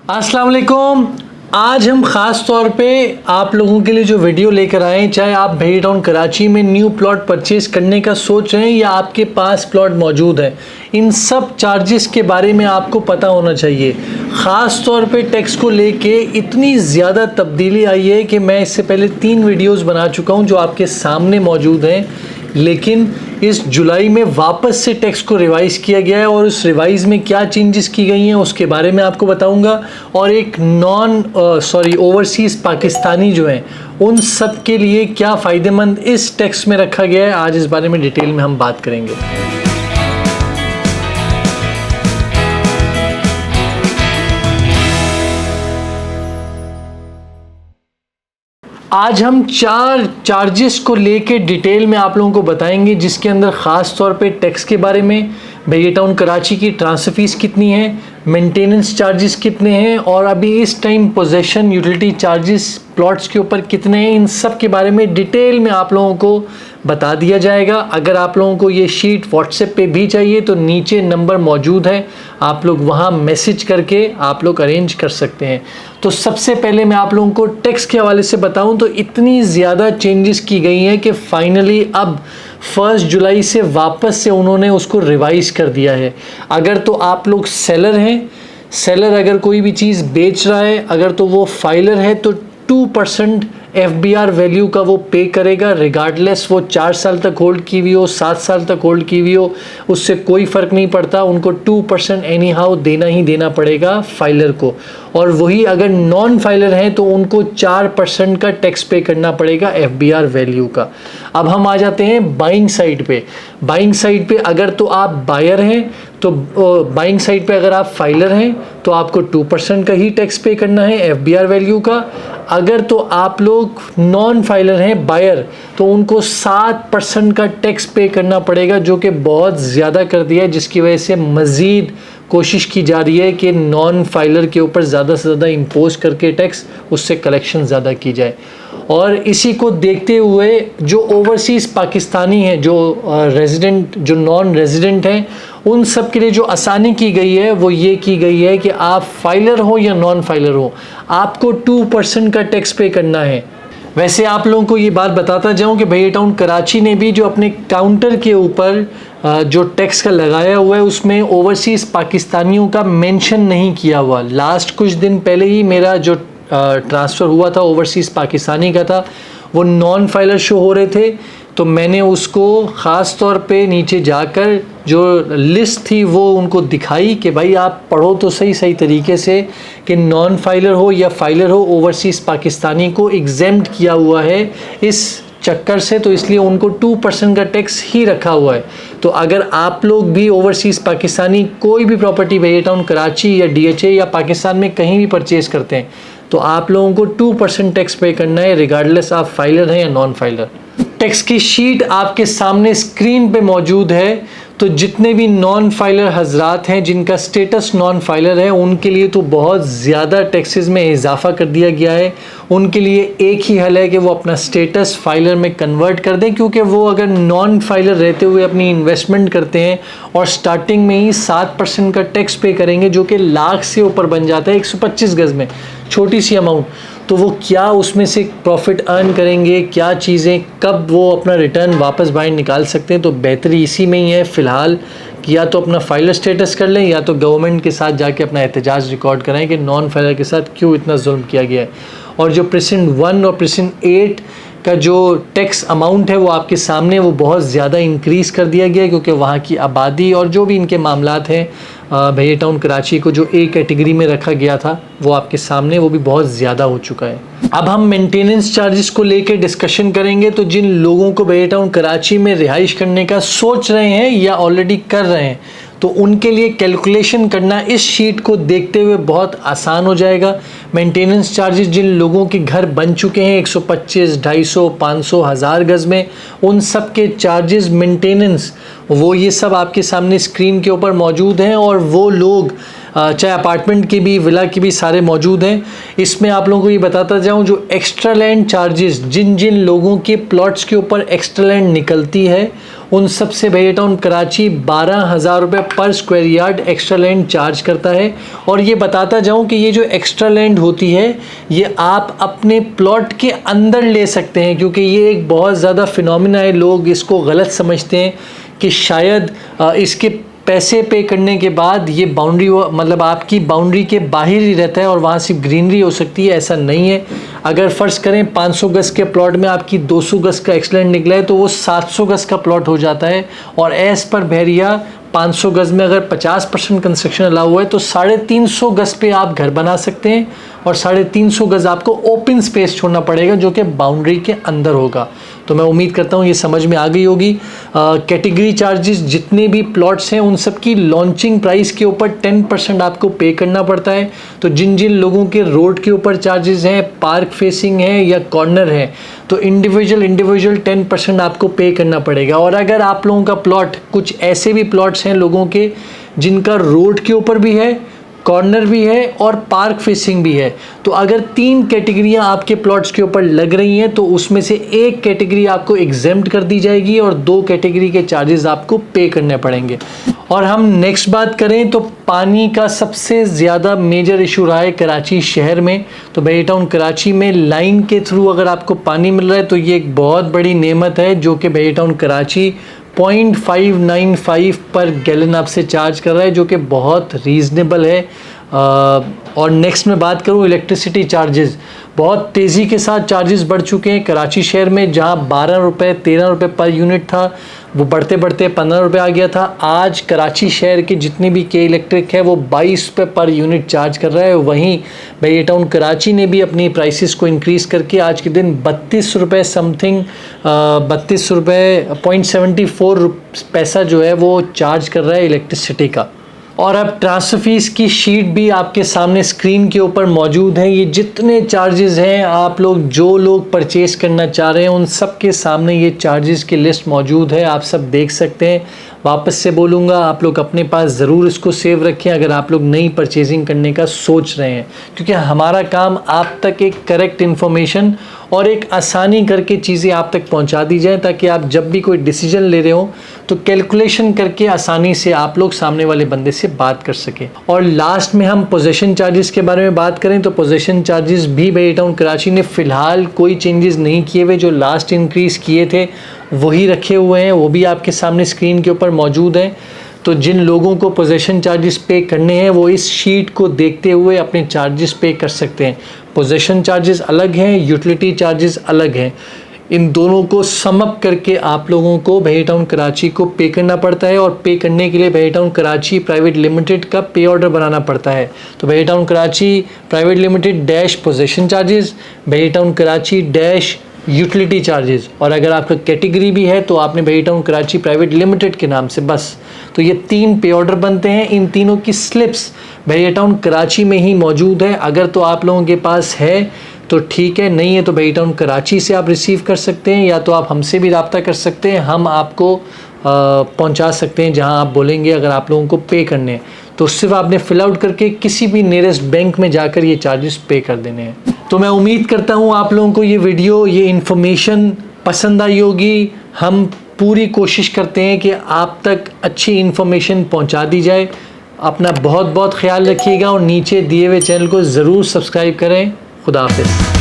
अस्सलाम वालेकुम। आज हम ख़ास तौर पे आप लोगों के लिए जो वीडियो लेकर आए हैं, चाहे आप भेड़ी टाउन कराची में न्यू प्लॉट परचेज़ करने का सोच रहे हैं या आपके पास प्लॉट मौजूद है, इन सब चार्जेस के बारे में आपको पता होना चाहिए। ख़ास तौर पे टैक्स को लेके इतनी ज़्यादा तब्दीली आई है कि मैं इससे पहले 3 वीडियोज़ बना चुका हूँ जो आपके सामने मौजूद हैं, लेकिन इस जुलाई में वापस से टैक्स को रिवाइज़ किया गया है और उस रिवाइज़ में क्या चेंजेस की गई हैं उसके बारे में आपको बताऊंगा। और एक ओवरसीज़ पाकिस्तानी जो हैं उन सब के लिए क्या फ़ायदेमंद इस टैक्स में रखा गया है, आज इस बारे में डिटेल में हम बात करेंगे। आज हम 4 चार्जेस को लेके डिटेल में आप लोगों को बताएंगे, जिसके अंदर ख़ास तौर पे टैक्स के बारे में, भेड़ी टाउन कराची की ट्रांसफ़र फ़ीस कितनी है, मेंटेनेंस चार्जेस कितने हैं और अभी इस time possession utility charges plots के ऊपर कितने हैं, इन सब के बारे में डिटेल में आप लोगों को बता दिया जाएगा। अगर आप लोगों को ये शीट व्हाट्सएप पे भी चाहिए तो नीचे नंबर मौजूद है, आप लोग वहाँ मैसेज करके आप लोग अरेंज कर सकते हैं। तो सबसे पहले मैं आप लोगों को टैक्स के हवाले से बताऊं तो इतनी ज़्यादा चेंजेस की गई हैं कि फाइनली अब 1 जुलाई से वापस से उन्होंने उसको रिवाइज़ कर दिया है। अगर तो आप लोग सेलर हैं, सेलर अगर कोई भी चीज़ बेच रहा है, अगर तो वो फाइलर है तो 2% FBR वैल्यू का वो पे करेगा, रिगार्डलेस वो 4 साल तक होल्ड की हुई हो, 7 साल तक होल्ड की हुई हो, उससे कोई फ़र्क नहीं पड़ता, उनको 2% एनी हाउ देना ही देना पड़ेगा फाइलर को। और वही अगर नॉन फाइलर हैं तो उनको 4% का टैक्स पे करना पड़ेगा FBR वैल्यू का। अब हम आ जाते हैं बाइंग साइड पे। बाइंग साइड पे अगर तो आप बायर हैं तो बाइंग साइड पे अगर आप फाइलर हैं तो आपको 2% का ही टैक्स पे करना है FBR वैल्यू का। अगर तो आप लोग नॉन फाइलर हैं, बायर, तो उनको 7% का टैक्स पे करना पड़ेगा, जो कि बहुत ज़्यादा कर दिया है, जिसकी वजह से मज़ीद कोशिश की जा रही है कि नॉन फाइलर के ऊपर ज़्यादा से ज़्यादा इम्पोज करके टैक्स उससे कलेक्शन ज़्यादा की जाए। और इसी को देखते हुए जो ओवरसीज़ पाकिस्तानी हैं, जो रेजिडेंट, जो नॉन रेजिडेंट हैं, उन सब के लिए जो आसानी की गई है वो ये की गई है कि आप फाइलर हो या नॉन फाइलर हो, आपको 2% का टैक्स पे करना है। वैसे आप लोगों को ये बात बताता जाऊं कि भेड़ी टाउन कराची ने भी जो अपने काउंटर के ऊपर जो टैक्स का लगाया हुआ है उसमें ओवरसीज़ पाकिस्तानियों का मेंशन नहीं किया हुआ। लास्ट कुछ दिन पहले ही मेरा जो ट्रांसफ़र हुआ था ओवरसीज़ पाकिस्तानी का था, वो नॉन फाइलर शो हो रहे थे, तो मैंने उसको ख़ास तौर पे नीचे जाकर जो लिस्ट थी वो उनको दिखाई कि भाई आप पढ़ो तो सही तरीके से कि नॉन फाइलर हो या फाइलर हो, ओवरसीज़ पाकिस्तानी को एग्जेम्प्ट किया हुआ है इस चक्कर से, तो इसलिए उनको 2% का टैक्स ही रखा हुआ है। तो अगर आप लोग भी ओवरसीज़ पाकिस्तानी कोई भी प्रॉपर्टी भेड़ी टाउन कराची या DHA या पाकिस्तान में कहीं भी परचेज़ करते हैं तो आप लोगों को 2% टैक्स पे करना है, रिगार्डलेस आप फाइलर हैं या नॉन फाइलर। टैक्स की शीट आपके सामने स्क्रीन पे मौजूद है, तो जितने भी नॉन फाइलर हजरात हैं जिनका स्टेटस नॉन फाइलर है उनके लिए तो बहुत ज़्यादा टैक्सेस में इजाफा कर दिया गया है। उनके लिए एक ही हल है कि वो अपना स्टेटस फाइलर में कन्वर्ट कर दें, क्योंकि वो अगर नॉन फाइलर रहते हुए अपनी इन्वेस्टमेंट करते हैं और स्टार्टिंग में ही 7% का टैक्स पे करेंगे, जो कि लाख से ऊपर बन जाता है 125 गज़ में, छोटी सी अमाउंट, तो वो क्या उसमें से प्रॉफिट अर्न करेंगे, क्या चीज़ें, कब वो अपना रिटर्न वापस बाहर निकाल सकते हैं। तो बेहतरी इसी में ही है फ़िलहाल कि या तो अपना फाइलर स्टेटस कर लें या तो गवर्नमेंट के साथ जाके अपना एहतजाज रिकॉर्ड कराएं कि नॉन फाइलर के साथ क्यों इतना जुल्म किया गया है। और जो प्रेसिडेंट 1 और प्रेसिडेंट 8 का जो टैक्स अमाउंट है वो आपके सामने वो बहुत ज़्यादा इंक्रीज़ कर दिया गया है, क्योंकि वहाँ की आबादी और जो भी इनके मामलात हैं, भेड़ी टाउन कराची को जो A कैटेगरी में रखा गया था वो आपके सामने वो भी बहुत ज़्यादा हो चुका है। अब हम मेंटेनेंस चार्जेस को लेकर डिस्कशन करेंगे। तो जिन लोगों को भेड़ी टाउन कराची में रिहाइश करने का सोच रहे हैं या ऑलरेडी कर रहे हैं तो उनके लिए कैलकुलेशन करना इस शीट को देखते हुए बहुत आसान हो जाएगा। मेंटेनेंस चार्जेस जिन लोगों के घर बन चुके हैं 125, 250, 500, 1000 गज़ में, उन सब के चार्जेस मेंटेनेंस वो ये सब आपके सामने स्क्रीन के ऊपर मौजूद हैं। और वो लोग चाहे अपार्टमेंट के भी, विला के भी, सारे मौजूद हैं। इसमें आप लोगों को ये बताता जाऊँ, जो एक्स्ट्रा लैंड चार्जेस जिन जिन लोगों के प्लॉट्स के ऊपर एक्स्ट्रा लैंड निकलती है उन सब से भैया टाउन कराची 12,000 रुपये पर square yard extra land charge करता है। और ये बताता जाऊं कि ये जो एक्स्ट्रा लैंड होती है ये आप अपने प्लॉट के अंदर ले सकते हैं, क्योंकि ये एक बहुत ज़्यादा फिनोमिना है। लोग इसको गलत समझते हैं कि शायद इसके पैसे पे करने के बाद ये बाउंड्री मतलब आपकी बाउंड्री के बाहर ही रहता है और वहाँ सिर्फ ग्रीनरी हो सकती है। ऐसा नहीं है। अगर फ़र्ज़ करें 500 गज़ के प्लॉट में आपकी 200 गज़ का एक्सलेंड निकला है तो वो 700 गज़ का प्लॉट हो जाता है। और एज़ पर बहरिया 500 गज़ में अगर 50% कंस्ट्रक्शन अलाउ हुआ है तो 350 गज़ पे आप घर बना सकते हैं और 350 गज़ आपको ओपन स्पेस छोड़ना पड़ेगा जो कि बाउंड्री के अंदर होगा। तो मैं उम्मीद करता हूँ ये समझ में आ गई होगी। कैटेगरी चार्जेस जितने भी प्लॉट्स हैं उन सब की लॉन्चिंग प्राइस के ऊपर 10% आपको पे करना पड़ता है। तो जिन जिन लोगों के रोड के ऊपर चार्जेस हैं, पार्क फेसिंग है या कॉर्नर है, तो इंडिविजुअल 10% आपको पे करना पड़ेगा। और अगर आप लोगों का प्लॉट, कुछ ऐसे भी प्लॉट्स हैं लोगों के जिनका रोड के ऊपर भी है, कॉर्नर भी है और पार्क फेसिंग भी है, तो अगर 3 कैटेगरियां आपके प्लॉट्स के ऊपर लग रही हैं तो उसमें से एक कैटेगरी आपको एग्जेम्प्ट कर दी जाएगी और 2 कैटेगरी के चार्जेस आपको पे करने पड़ेंगे। और हम नेक्स्ट बात करें तो पानी का सबसे ज़्यादा मेजर इशू रहा है कराची शहर में। तो भैया टाउन कराची में लाइन के थ्रू अगर आपको पानी मिल रहा है तो ये एक बहुत बड़ी नेमत है जो कि भैया टाउन कराची 0.595 पर गैलन आपसे चार्ज कर रहा है, जो कि बहुत रीज़नेबल है। और नेक्स्ट मैं बात करूँ इलेक्ट्रिसिटी चार्जेस, बहुत तेज़ी के साथ चार्जेस बढ़ चुके हैं कराची शहर में। जहाँ 12 रुपये 13 रुपये पर यूनिट था वो बढ़ते बढ़ते 15 रुपये आ गया था। आज कराची शहर के जितने भी के इलेक्ट्रिक है वो 22 रुपये पर यूनिट चार्ज कर रहा है। वहीं भैया टाउन कराची ने भी अपनी प्राइसेस को इंक्रीज़ करके आज के दिन 32 रुपये समथिंग 32 रुपये 0.74 पैसा जो है वो चार्ज कर रहा है इलेक्ट्रिसिटी का। और अब ट्रांसफ़र फीस की शीट भी आपके सामने स्क्रीन के ऊपर मौजूद है। ये जितने चार्जेस हैं आप लोग जो लोग परचेज़ करना चाह रहे हैं उन सब के सामने ये चार्जेस की लिस्ट मौजूद है, आप सब देख सकते हैं। वापस से बोलूँगा आप लोग अपने पास ज़रूर इसको सेव रखें अगर आप लोग नई परचेजिंग करने का सोच रहे हैं, क्योंकि हमारा काम आप तक एक करेक्ट इन्फॉर्मेशन और एक आसानी करके चीज़ें आप तक पहुंचा दी जाए ताकि आप जब भी कोई डिसीजन ले रहे हो तो कैलकुलेशन करके आसानी से आप लोग सामने वाले बंदे से बात कर सकें। और लास्ट में हम पोजेशन चार्जेस के बारे में बात करें तो पोजेशन चार्जेस भी भैया टाउन कराची ने फ़िलहाल कोई चेंजेस नहीं किए हुए, जो लास्ट इंक्रीज़ किए थे वही रखे हुए हैं, वो भी आपके सामने स्क्रीन के ऊपर मौजूद हैं। तो जिन लोगों को पोजेशन चार्जेस पे करने हैं वो इस शीट को देखते हुए अपने चार्जेस पे कर सकते हैं। पोजेशन चार्जेस अलग हैं, यूटिलिटी चार्जेस अलग हैं। इन दोनों को सम अप करके आप लोगों को भैया टाउन कराची को पे करना पड़ता है और पे करने के लिए भैया टाउन कराची प्राइवेट लिमिटेड का पे ऑर्डर बनाना पड़ता है। तो भैया town Karachi private limited dash possession charges, भैया town Karachi dash utility charges, और अगर आपका कैटेगरी भी है तो आपने भैया टाउन कराची प्राइवेट लिमिटेड के नाम से बस। तो ये 3 पे ऑर्डर बनते हैं। इन तीनों की स्लिप्स भैया टाउन कराची में ही मौजूद है। अगर तो आप लोगों के पास है तो ठीक है, नहीं है तो भैया टाउन कराची से आप रिसीव कर सकते हैं या तो आप हमसे भी रब्ता कर सकते हैं, हम आपको पहुंचा सकते हैं जहां आप बोलेंगे। अगर आप लोगों को पे करने हैं तो सिर्फ आपने फिल आउट करके किसी भी नियरेस्ट बैंक में जाकर ये चार्जेस पे कर देने हैं। तो मैं उम्मीद करता हूँ आप लोगों को ये वीडियो, ये इन्फॉर्मेशन पसंद आई होगी। हम पूरी कोशिश करते हैं कि आप तक अच्छी इन्फॉर्मेशन पहुँचा दी जाए। अपना बहुत बहुत ख्याल रखिएगा और नीचे दिए हुए चैनल को ज़रूर सब्सक्राइब करें। खुदा हाफिज़।